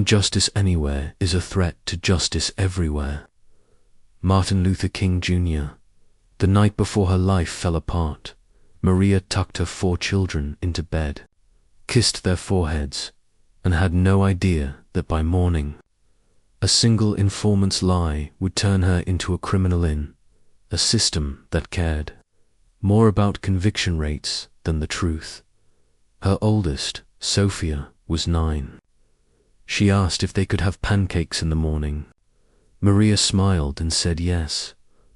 Injustice anywhere is a threat to justice everywhere. Martin Luther King Jr. The night before her life fell apart, Maria tucked her 4 children into bed, kissed their foreheads, and had no idea that by morning, a single informant's lie would turn her into a criminal in a system that cared more about conviction rates than the truth. Her oldest, Sophia, was 9. She asked if they could have pancakes in the morning. Maria smiled and said yes,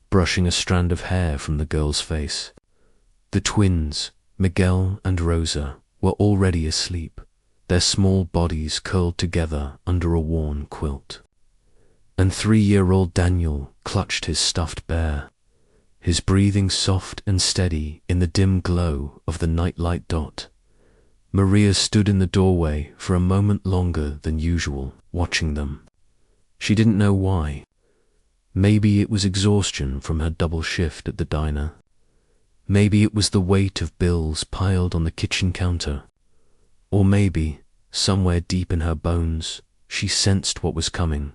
brushing a strand of hair from the girl's face. The twins, Miguel and Rosa, were already asleep, their small bodies curled together under a worn quilt. And 3-year-old Daniel clutched his stuffed bear, his breathing soft and steady in the dim glow of the nightlight dot. Maria stood in the doorway for a moment longer than usual, watching them. She didn't know why. Maybe it was exhaustion from her double shift at the diner. Maybe it was the weight of bills piled on the kitchen counter. Or maybe, somewhere deep in her bones, she sensed what was coming.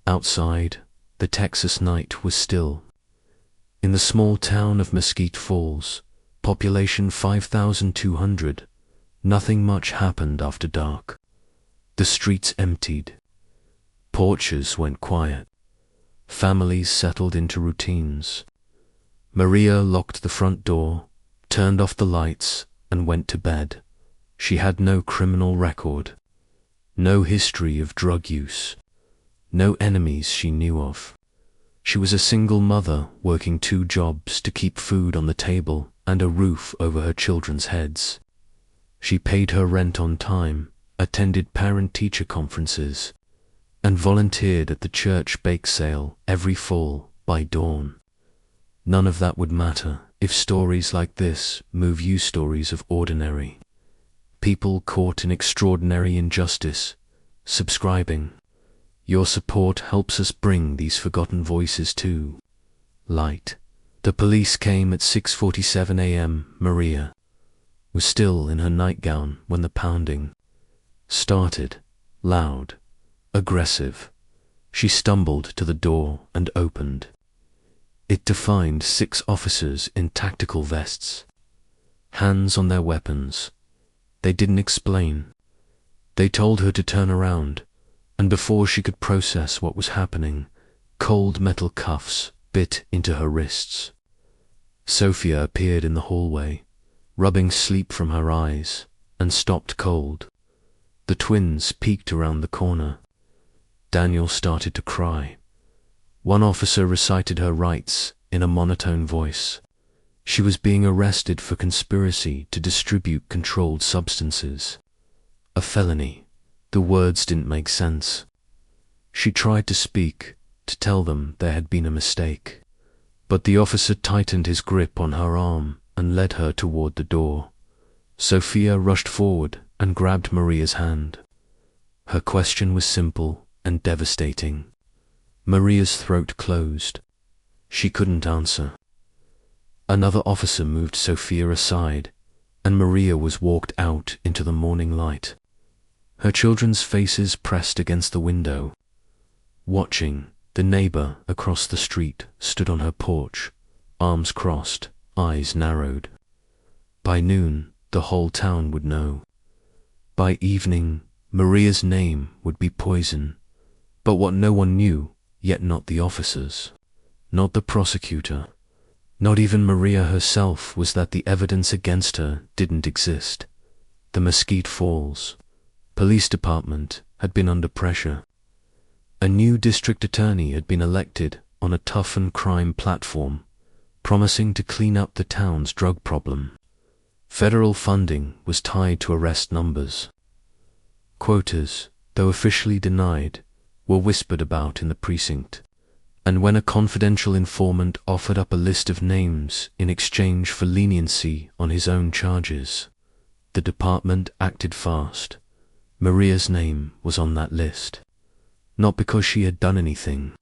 Outside, the Texas night was still. In the small town of Mesquite Falls, population 5,200, nothing much happened after dark. The streets emptied. Porches went quiet. Families settled into routines. Maria locked the front door, turned off the lights, and went to bed. She had no criminal record, no history of drug use, no enemies she knew of. She was a single mother working 2 jobs to keep food on the table and a roof over her children's heads. She paid her rent on time, attended parent-teacher conferences, and volunteered at the church bake sale every fall by dawn. None of that would matter if stories like this move you stories of ordinary people caught in extraordinary injustice, subscribing. Your support helps us bring these forgotten voices to light. The police came at 6:47 a.m. Maria was still in her nightgown when the pounding started, loud, aggressive. She stumbled to the door and opened. It defined 6 officers in tactical vests, hands on their weapons. They didn't explain. They told her to turn around, and before she could process what was happening, cold metal cuffs bit into her wrists. Sophia appeared in the hallway, rubbing sleep from her eyes, and stopped cold. The twins peeked around the corner. Daniel started to cry. One officer recited her rights in a monotone voice. She was being arrested for conspiracy to distribute controlled substances. A felony. The words didn't make sense. She tried to speak, to tell them there had been a mistake, but the officer tightened his grip on her arm and led her toward the door. Sophia rushed forward and grabbed Maria's hand. Her question was simple and devastating. Maria's throat closed. She couldn't answer. Another officer moved Sophia aside, and Maria was walked out into the morning light. Her children's faces pressed against the window. Watching, the neighbor across the street stood on her porch, arms crossed, eyes narrowed. By noon, the whole town would know. By evening, Maria's name would be poison. But what no one knew, yet not the officers, not the prosecutor, not even Maria herself, was that the evidence against her didn't exist. The Mesquite Falls Police Department had been under pressure. A new district attorney had been elected on a toughen crime platform, promising to clean up the town's drug problem. Federal funding was tied to arrest numbers. Quotas, though officially denied, were whispered about in the precinct, and when a confidential informant offered up a list of names in exchange for leniency on his own charges, the department acted fast. Maria's name was on that list, not because she had done anything,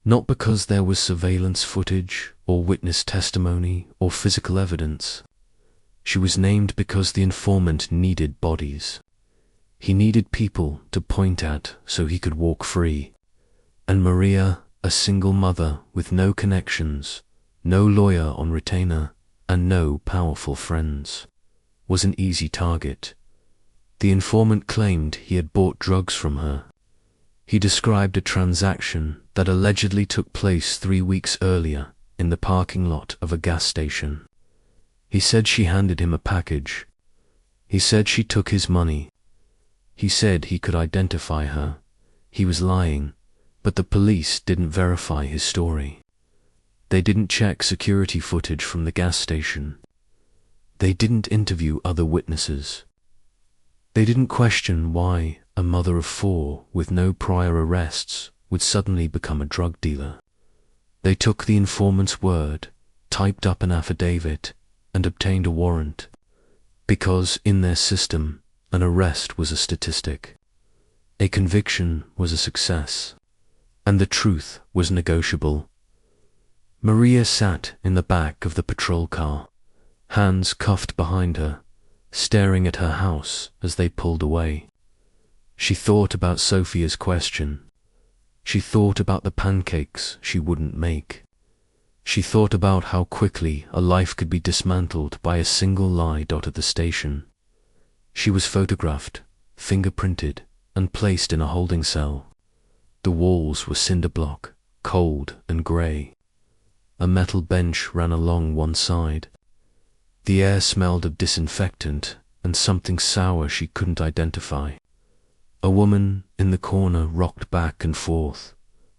not because there was surveillance footage or witness testimony or physical evidence. She was named because the informant needed bodies. He needed people to point at so he could walk free. And Maria, a single mother with no connections, no lawyer on retainer, and no powerful friends, was an easy target. The informant claimed he had bought drugs from her. He described a transaction that allegedly took place 3 weeks earlier in the parking lot of a gas station. He said she handed him a package. He said she took his money. He said he could identify her. He was lying, but the police didn't verify his story. They didn't check security footage from the gas station. They didn't interview other witnesses. They didn't question why a mother of 4 with no prior arrests would suddenly become a drug dealer. They took the informant's word, typed up an affidavit, and obtained a warrant, because in their system, an arrest was a statistic, a conviction was a success, and the truth was negotiable. Maria sat in the back of the patrol car, hands cuffed behind her, staring at her house as they pulled away. She thought about Sophia's question. She thought about the pancakes she wouldn't make. She thought about how quickly a life could be dismantled by a single lie at the station. She was photographed, fingerprinted, and placed in a holding cell. The walls were cinder block, cold and grey. A metal bench ran along one side. The air smelled of disinfectant and something sour she couldn't identify. A woman in the corner rocked back and forth,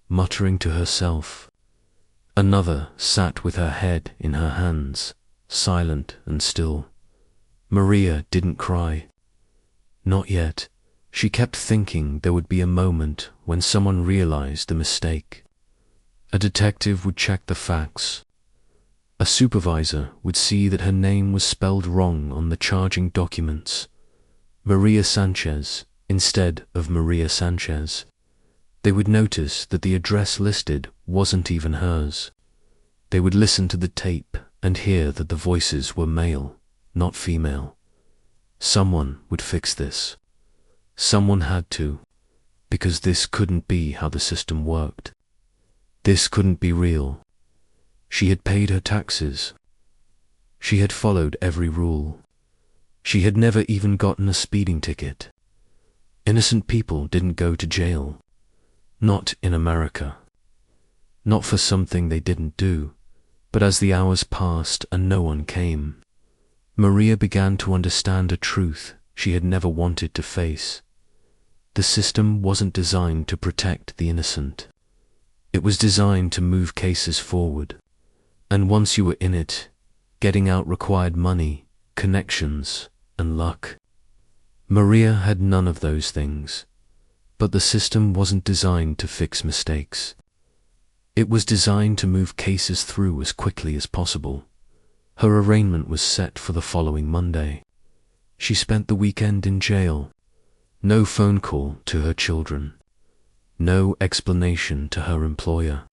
muttering to herself. Another sat with her head in her hands, silent and still. Maria didn't cry. Not yet. She kept thinking there would be a moment when someone realized the mistake. A detective would check the facts. A supervisor would see that her name was spelled wrong on the charging documents. Maria Sanchez instead of Maria Sanchez. They would notice that the address listed wasn't even hers. They would listen to the tape and hear that the voices were male, not female. Someone would fix this. Someone had to, because this couldn't be how the system worked. This couldn't be real. She had paid her taxes. She had followed every rule. She had never even gotten a speeding ticket. Innocent people didn't go to jail. Not in America. Not for something they didn't do, but as the hours passed and no one came, Maria began to understand a truth she had never wanted to face. The system wasn't designed to protect the innocent. It was designed to move cases forward. And once you were in it, getting out required money, connections, and luck. Maria had none of those things. But the system wasn't designed to fix mistakes. It was designed to move cases through as quickly as possible. Her arraignment was set for the following Monday. She spent the weekend in jail. No phone call to her children. No explanation to her employer.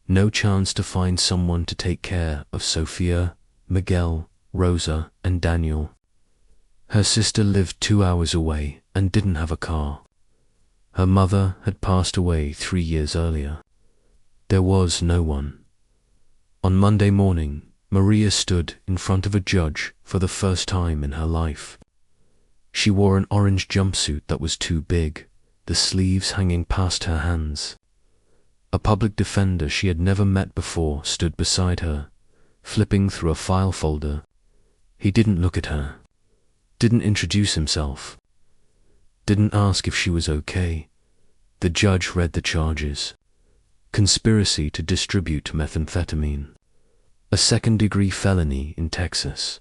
No chance to find someone to take care of Sophia, Miguel, Rosa, and Daniel. Her sister lived 2 hours away and didn't have a car. Her mother had passed away 3 years earlier. There was no one. On Monday morning, Maria stood in front of a judge for the first time in her life. She wore an orange jumpsuit that was too big, the sleeves hanging past her hands. A public defender she had never met before stood beside her, flipping through a file folder. He didn't look at her, didn't introduce himself, didn't ask if she was okay. The judge read the charges. Conspiracy to distribute methamphetamine, a second-degree felony in Texas,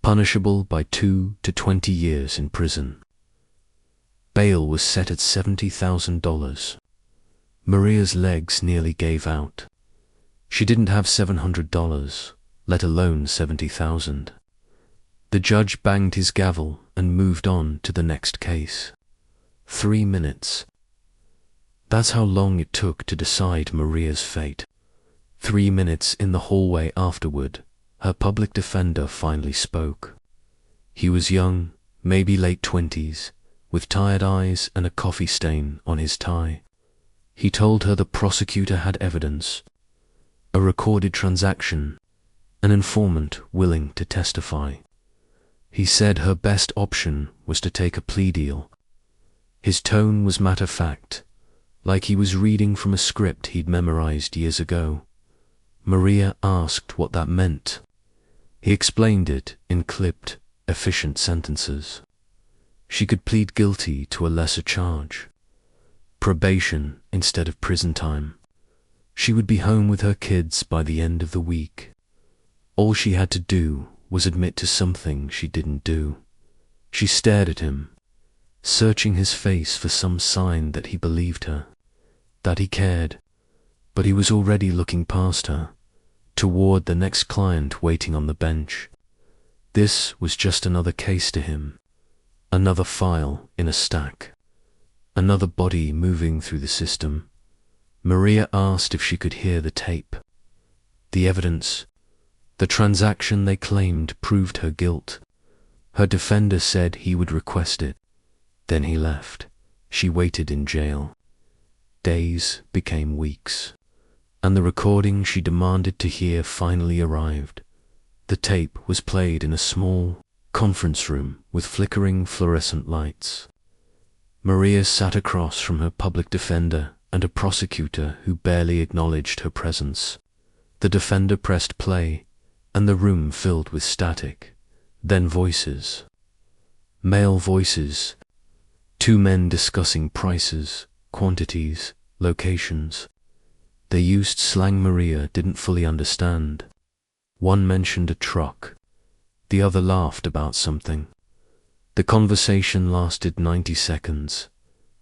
punishable by 2 to 20 years in prison. Bail was set at $70,000. Maria's legs nearly gave out. She didn't have $700, let alone $70,000. The judge banged his gavel and moved on to the next case. 3 minutes. That's how long it took to decide Maria's fate. 3 minutes in the hallway afterward, her public defender finally spoke. He was young, maybe late 20s, with tired eyes and a coffee stain on his tie. He told her the prosecutor had evidence, a recorded transaction, an informant willing to testify. He said her best option was to take a plea deal. His tone was matter-of-fact, like he was reading from a script he'd memorized years ago. Maria asked what that meant. He explained it in clipped, efficient sentences. She could plead guilty to a lesser charge, probation instead of prison time. She would be home with her kids by the end of the week. All she had to do was admit to something she didn't do. She stared at him, searching his face for some sign that he believed her, that he cared, but he was already looking past her, toward the next client waiting on the bench. This was just another case to him, another file in a stack, another body moving through the system. Maria asked if she could hear the tape. The evidence, the transaction they claimed proved her guilt. Her defender said he would request it. Then he left. She waited in jail. Days became weeks, and the recording she demanded to hear finally arrived. The tape was played in a small conference room with flickering fluorescent lights. Maria sat across from her public defender and a prosecutor who barely acknowledged her presence. The defender pressed play, and the room filled with static, then voices. Male voices. Two men discussing prices, quantities, locations. They used slang Maria didn't fully understand. One mentioned a truck. The other laughed about something. The conversation lasted 90 seconds.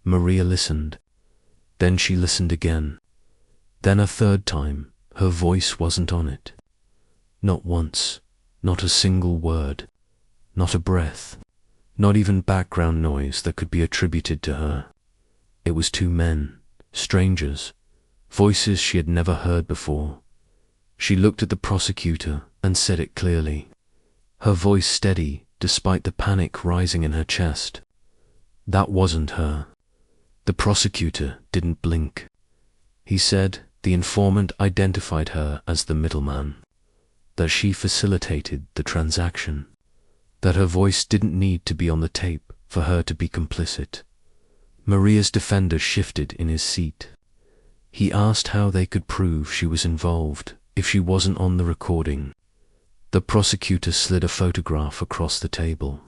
Maria listened. Then she listened again. Then a third time. Her voice wasn't on it. Not once. Not a single word. Not a breath. Not even background noise that could be attributed to her. It was two men, strangers, voices she had never heard before. She looked at the prosecutor and said it clearly, her voice steady despite the panic rising in her chest. That wasn't her. The prosecutor didn't blink. He said the informant identified her as the middleman, that she facilitated the transaction, that her voice didn't need to be on the tape for her to be complicit. Maria's defender shifted in his seat. He asked how they could prove she was involved if she wasn't on the recording. The prosecutor slid a photograph across the table.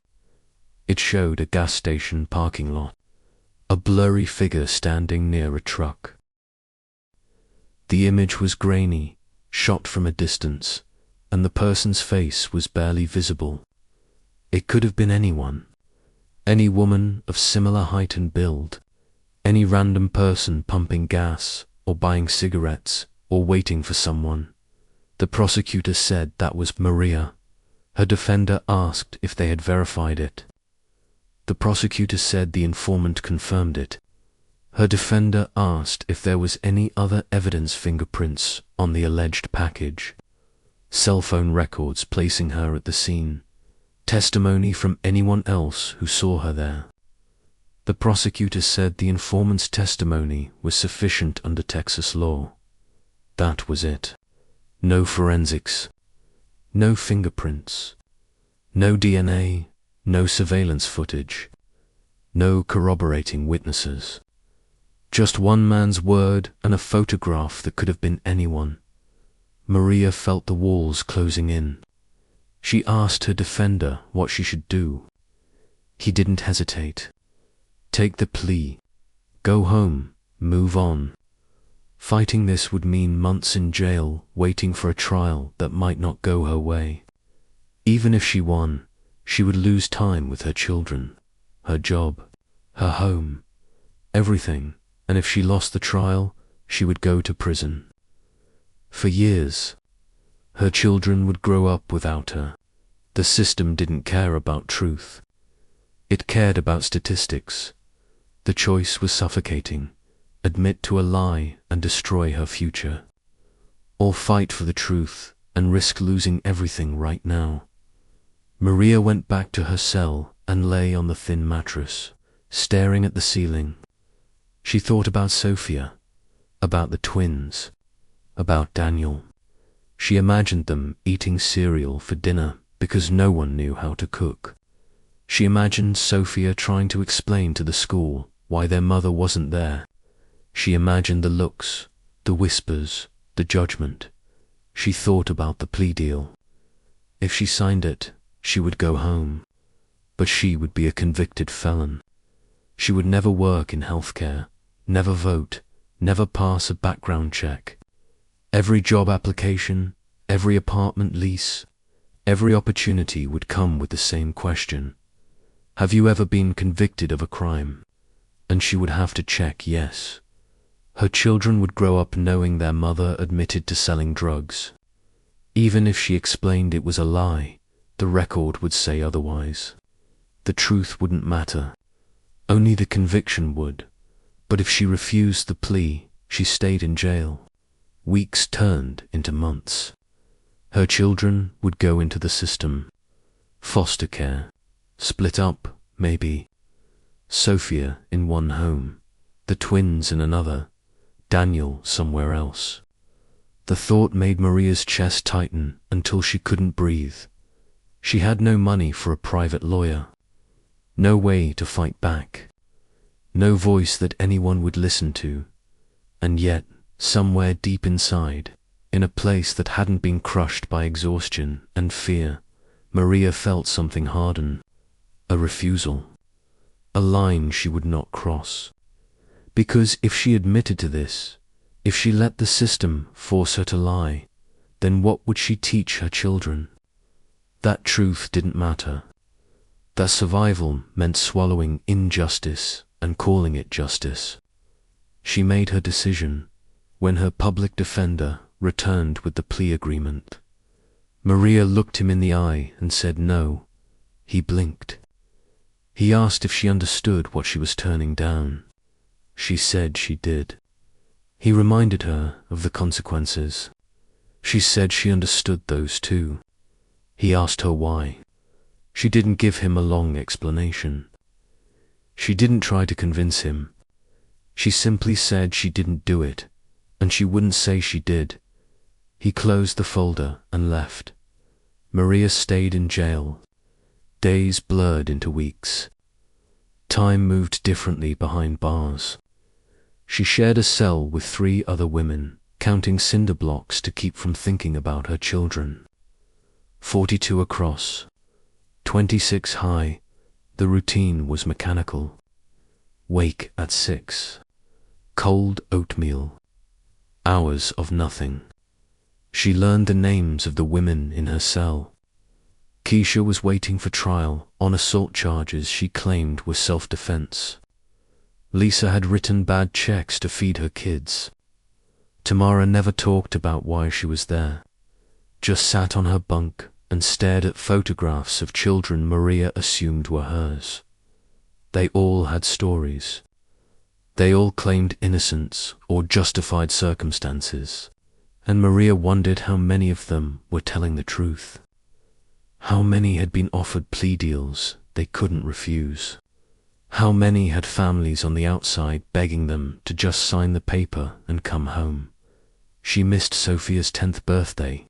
It showed a gas station parking lot, a blurry figure standing near a truck. The image was grainy, shot from a distance, and the person's face was barely visible. It could have been anyone, any woman of similar height and build, any random person pumping gas or buying cigarettes or waiting for someone. The prosecutor said that was Maria. Her defender asked if they had verified it. The prosecutor said the informant confirmed it. Her defender asked if there was any other evidence fingerprints on the alleged package. Cell phone records placing her at the scene. Testimony from anyone else who saw her there. The prosecutor said the informant's testimony was sufficient under Texas law. That was it. No forensics. No fingerprints. No DNA. No surveillance footage. No corroborating witnesses. Just one man's word and a photograph that could have been anyone. Maria felt the walls closing in. She asked her defender what she should do. He didn't hesitate. Take the plea. Go home. Move on. Fighting this would mean months in jail, waiting for a trial that might not go her way. Even if she won, she would lose time with her children, her job, her home, everything, and if she lost the trial, she would go to prison. For years, her children would grow up without her. The system didn't care about truth. It cared about statistics. The choice was suffocating. Admit to a lie and destroy her future, or fight for the truth and risk losing everything right now. Maria went back to her cell and lay on the thin mattress. staring at the ceiling. She thought about Sophia, about the twins, about Daniel. She imagined them eating cereal for dinner because no one knew how to cook. She imagined Sophia trying to explain to the school why their mother wasn't there. She imagined the looks, the whispers, the judgment. She thought about the plea deal. If she signed it, she would go home. But she would be a convicted felon. She would never work in healthcare, never vote, never pass a background check. Every job application, every apartment lease, every opportunity would come with the same question. Have you ever been convicted of a crime? And she would have to check yes. Her children would grow up knowing their mother admitted to selling drugs. Even if she explained it was a lie, the record would say otherwise. The truth wouldn't matter. Only the conviction would. But if she refused the plea, she stayed in jail. Weeks turned into months. Her children would go into the system. Foster care. Split up, maybe. Sophia in one home. The twins in another. Daniel somewhere else. The thought made Maria's chest tighten until she couldn't breathe. She had no money for a private lawyer. No way to fight back. No voice that anyone would listen to. And yet, somewhere deep inside, in a place that hadn't been crushed by exhaustion and fear, Maria felt something harden. A refusal. A line she would not cross. Because if she admitted to this, if she let the system force her to lie, then what would she teach her children? That truth didn't matter. That survival meant swallowing injustice and calling it justice. She made her decision when her public defender returned with the plea agreement. Maria looked him in the eye and said no. He blinked. He asked if she understood what she was turning down. She said she did. He reminded her of the consequences. She said she understood those too. He asked her why. She didn't give him a long explanation. She didn't try to convince him. She simply said she didn't do it, and she wouldn't say she did. He closed the folder and left. Maria stayed in jail. Days blurred into weeks. Time moved differently behind bars. She shared a cell with 3 other women, counting cinder blocks to keep from thinking about her children. 42 across, 26 high. The routine was mechanical. Wake at 6. Cold oatmeal. Hours of nothing. She learned the names of the women in her cell. Keisha was waiting for trial on assault charges she claimed were self-defense. Lisa had written bad checks to feed her kids. Tamara never talked about why she was there, just sat on her bunk and stared at photographs of children Maria assumed were hers. They all had stories. They all claimed innocence or justified circumstances, and Maria wondered how many of them were telling the truth. How many had been offered plea deals they couldn't refuse? How many had families on the outside begging them to just sign the paper and come home? She missed Sophia's 10th birthday.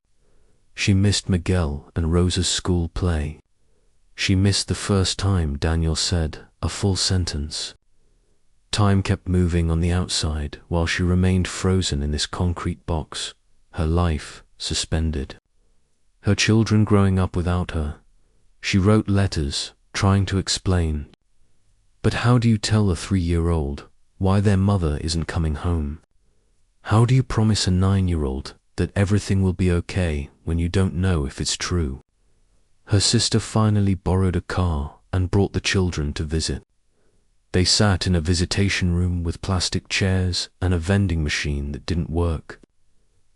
She missed Miguel and Rosa's school play. She missed the first time Daniel said a full sentence. Time kept moving on the outside while she remained frozen in this concrete box, her life suspended. Her children growing up without her. She wrote letters, trying to explain. But how do you tell a 3-year-old why their mother isn't coming home? How do you promise a 9-year-old that everything will be okay when you don't know if it's true? Her sister finally borrowed a car and brought the children to visit. They sat in a visitation room with plastic chairs and a vending machine that didn't work.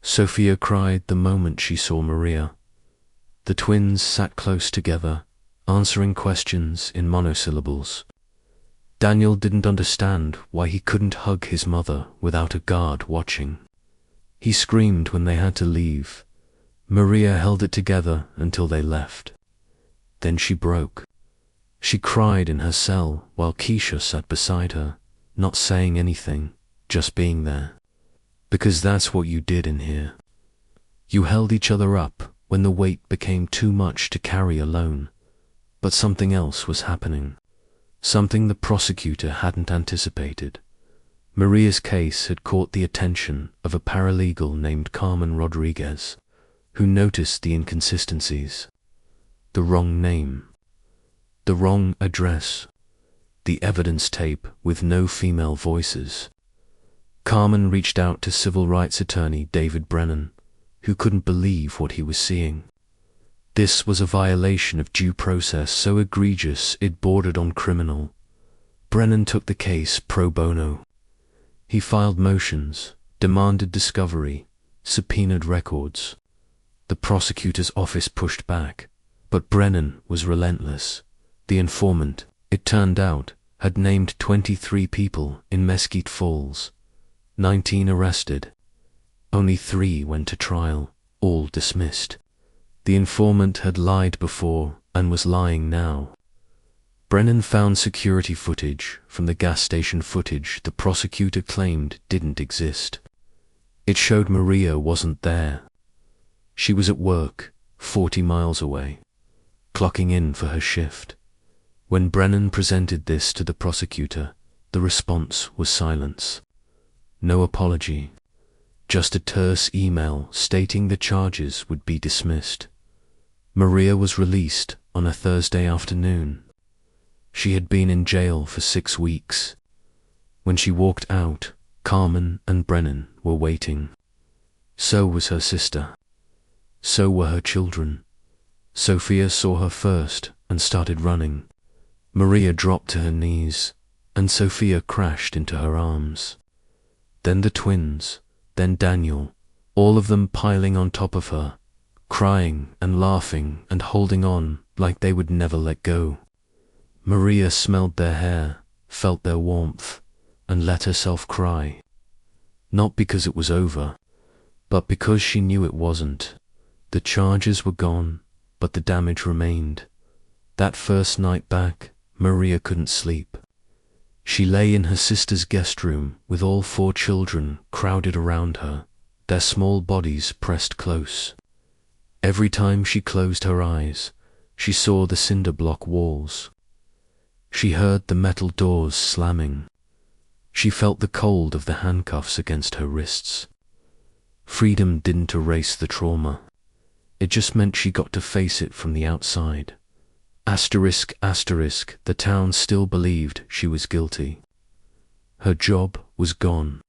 Sophia cried the moment she saw Maria. The twins sat close together, answering questions in monosyllables. Daniel didn't understand why he couldn't hug his mother without a guard watching. He screamed when they had to leave. Maria held it together until they left. Then she broke. She cried in her cell while Keisha sat beside her, not saying anything, just being there. Because that's what you did in here. You held each other up when the weight became too much to carry alone. But something else was happening. Something the prosecutor hadn't anticipated. Maria's case had caught the attention of a paralegal named Carmen Rodriguez, who noticed the inconsistencies. The wrong name. The wrong address. The evidence tape with no female voices. Carmen reached out to civil rights attorney David Brennan, who couldn't believe what he was seeing. This was a violation of due process so egregious it bordered on criminal. Brennan took the case pro bono. He filed motions, demanded discovery, subpoenaed records. The prosecutor's office pushed back, but Brennan was relentless. The informant, it turned out, had named 23 people in Mesquite Falls, 19 arrested. Only 3 went to trial, all dismissed. The informant had lied before and was lying now. Brennan found security footage from the gas station footage the prosecutor claimed didn't exist. It showed Maria wasn't there. She was at work, 40 miles away, clocking in for her shift. When Brennan presented this to the prosecutor, the response was silence. No apology, just a terse email stating the charges would be dismissed. Maria was released on a Thursday afternoon. She had been in jail for 6 weeks. When she walked out, Carmen and Brennan were waiting. So was her sister. So were her children. Sophia saw her first and started running. Maria dropped to her knees, and Sophia crashed into her arms. Then the twins, then Daniel, all of them piling on top of her, crying and laughing and holding on like they would never let go. Maria smelled their hair, felt their warmth, and let herself cry. Not because it was over, but because she knew it wasn't. The charges were gone, but the damage remained. That first night back, Maria couldn't sleep. She lay in her sister's guest room with all 4 children crowded around her, their small bodies pressed close. Every time she closed her eyes, she saw the cinder block walls. She heard the metal doors slamming. She felt the cold of the handcuffs against her wrists. Freedom didn't erase the trauma. It just meant she got to face it from the outside. Asterisk, asterisk, the town still believed she was guilty. Her job was gone.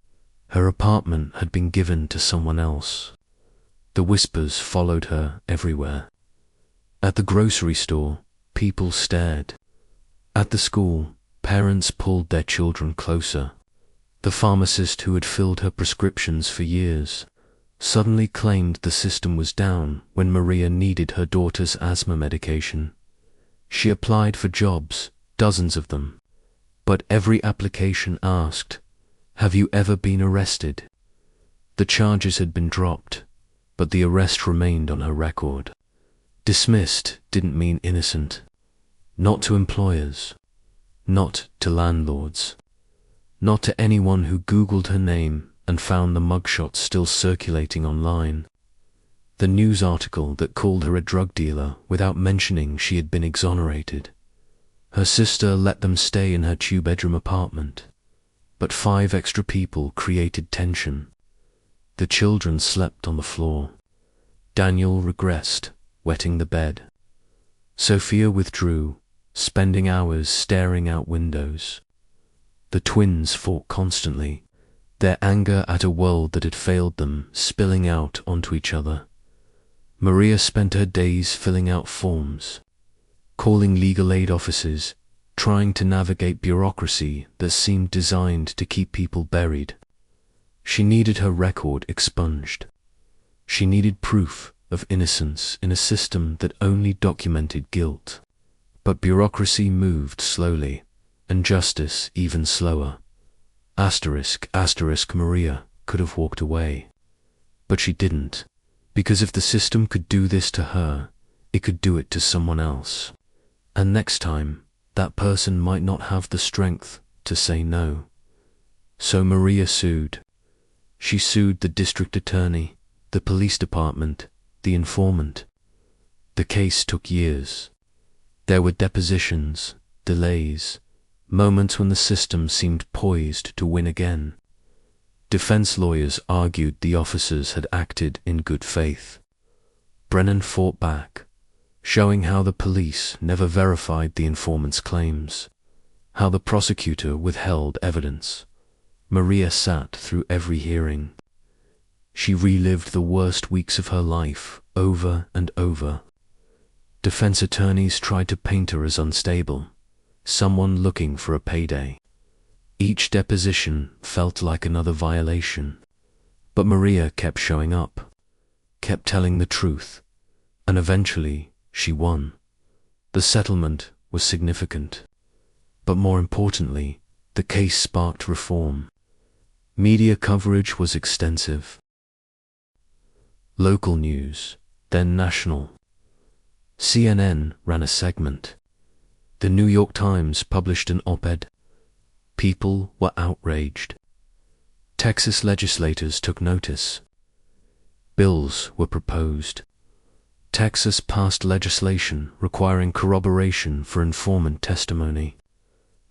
Her apartment had been given to someone else. The whispers followed her everywhere. At the grocery store, people stared. At the school, parents pulled their children closer. The pharmacist who had filled her prescriptions for years suddenly claimed the system was down when Maria needed her daughter's asthma medication. She applied for jobs, dozens of them, but every application asked, "Have you ever been arrested?" The charges had been dropped, but the arrest remained on her record. Dismissed didn't mean innocent. Not to employers, not to landlords, not to anyone who Googled her name and found the mugshots still circulating online. The news article that called her a drug dealer without mentioning she had been exonerated. Her sister let them stay in her 2-bedroom apartment, but 5 extra people created tension. The children slept on the floor. Daniel regressed, wetting the bed. Sophia withdrew, spending hours staring out windows. The twins fought constantly, their anger at a world that had failed them spilling out onto each other. Maria spent her days filling out forms, calling legal aid offices, trying to navigate bureaucracy that seemed designed to keep people buried. She needed her record expunged. She needed proof of innocence in a system that only documented guilt. But bureaucracy moved slowly, and justice even slower. Asterisk, asterisk, Maria could have walked away. But she didn't, because if the system could do this to her, it could do it to someone else. And next time, that person might not have the strength to say no. So Maria sued. She sued the district attorney, the police department, the informant. The case took years. There were depositions, delays, moments when the system seemed poised to win again. Defense lawyers argued the officers had acted in good faith. Brennan fought back, showing how the police never verified the informant's claims, how the prosecutor withheld evidence. Maria sat through every hearing. She relived the worst weeks of her life over and over. Defense attorneys tried to paint her as unstable, someone looking for a payday. Each deposition felt like another violation. But Maria kept showing up, kept telling the truth, and eventually she won. The settlement was significant. But more importantly, the case sparked reform. Media coverage was extensive. Local news, then national. CNN ran a segment. The New York Times published an op-ed. People were outraged. Texas legislators took notice. Bills were proposed. Texas passed legislation requiring corroboration for informant testimony.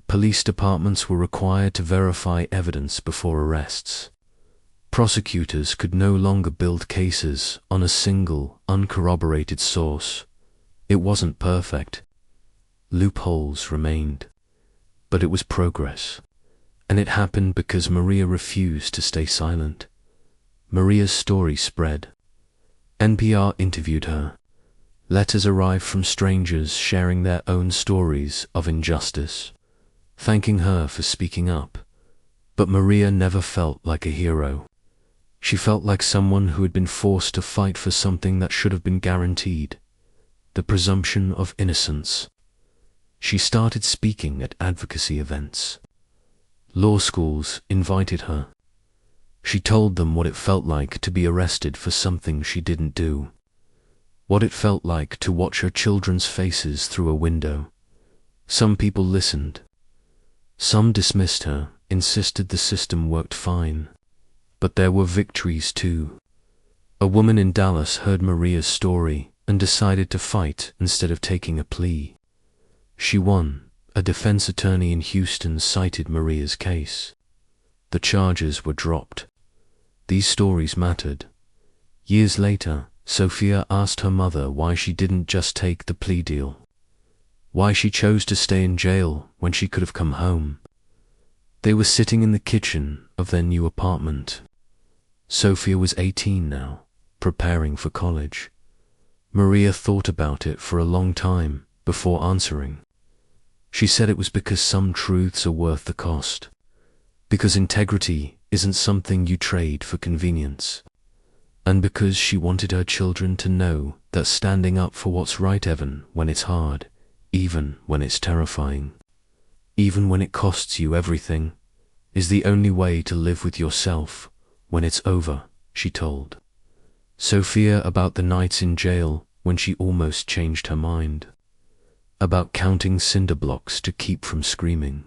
Police departments were required to verify evidence before arrests. Prosecutors could no longer build cases on a single, uncorroborated source. It wasn't perfect. Loopholes remained. But it was progress. And it happened because Maria refused to stay silent. Maria's story spread. NPR interviewed her. Letters arrived from strangers sharing their own stories of injustice, thanking her for speaking up. But Maria never felt like a hero. She felt like someone who had been forced to fight for something that should have been guaranteed. The presumption of innocence. She started speaking at advocacy events. Law schools invited her. She told them what it felt like to be arrested for something she didn't do. What it felt like to watch her children's faces through a window. Some people listened. Some dismissed her, insisted the system worked fine. But there were victories too. A woman in Dallas heard Maria's story and decided to fight instead of taking a plea. She won. A defense attorney in Houston cited Maria's case. The charges were dropped. These stories mattered. Years later, Sophia asked her mother why she didn't just take the plea deal. Why she chose to stay in jail when she could have come home. They were sitting in the kitchen of their new apartment. Sophia was 18 now, preparing for college. Maria thought about it for a long time before answering. She said it was because some truths are worth the cost. Because integrity isn't something you trade for convenience. And because she wanted her children to know that standing up for what's right, even when it's hard, even when it's terrifying, even when it costs you everything, is the only way to live with yourself when it's over, she told Sophia about the nights in jail when she almost changed her mind. About counting cinder blocks to keep from screaming.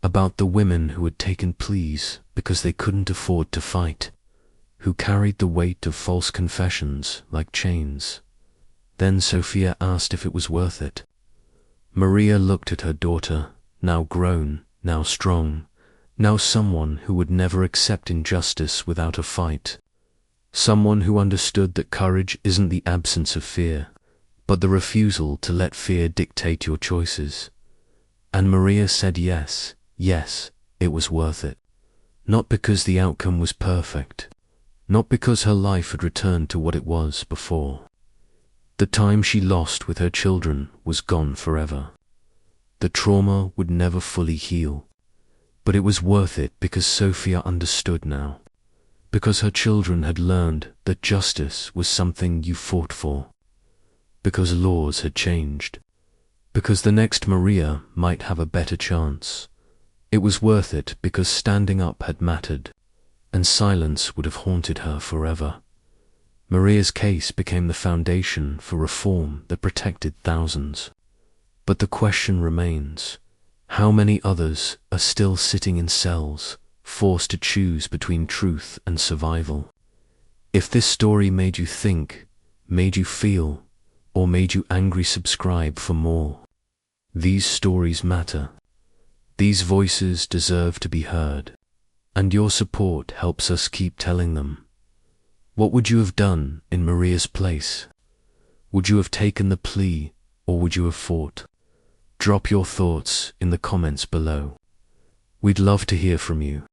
About the women who had taken pleas because they couldn't afford to fight, who carried the weight of false confessions like chains. Then Sophia asked if it was worth it. Maria looked at her daughter, now grown, now strong, now someone who would never accept injustice without a fight. Someone who understood that courage isn't the absence of fear, but the refusal to let fear dictate your choices. And Maria said yes, it was worth it. Not because the outcome was perfect, not because her life had returned to what it was before. The time she lost with her children was gone forever. The trauma would never fully heal. But it was worth it because Sophia understood now. Because her children had learned that justice was something you fought for. Because laws had changed. Because the next Maria might have a better chance. It was worth it because standing up had mattered, and silence would have haunted her forever. Maria's case became the foundation for reform that protected thousands. But the question remains, how many others are still sitting in cells, forced to choose between truth and survival? If this story made you think, made you feel, or made you angry, subscribe for more. These stories matter. These voices deserve to be heard. And your support helps us keep telling them. What would you have done in Maria's place? Would you have taken the plea, or would you have fought? Drop your thoughts in the comments below. We'd love to hear from you.